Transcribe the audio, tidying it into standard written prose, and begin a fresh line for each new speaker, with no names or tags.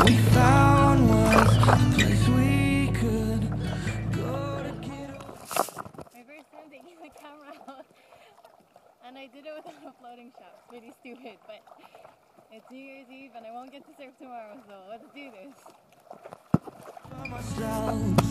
we found was a place we could go to get
My first time taking the camera out, and I did it without a floating shot. Pretty stupid, but it's New Year's Eve and I won't get to surf tomorrow, so let's do this.
myself.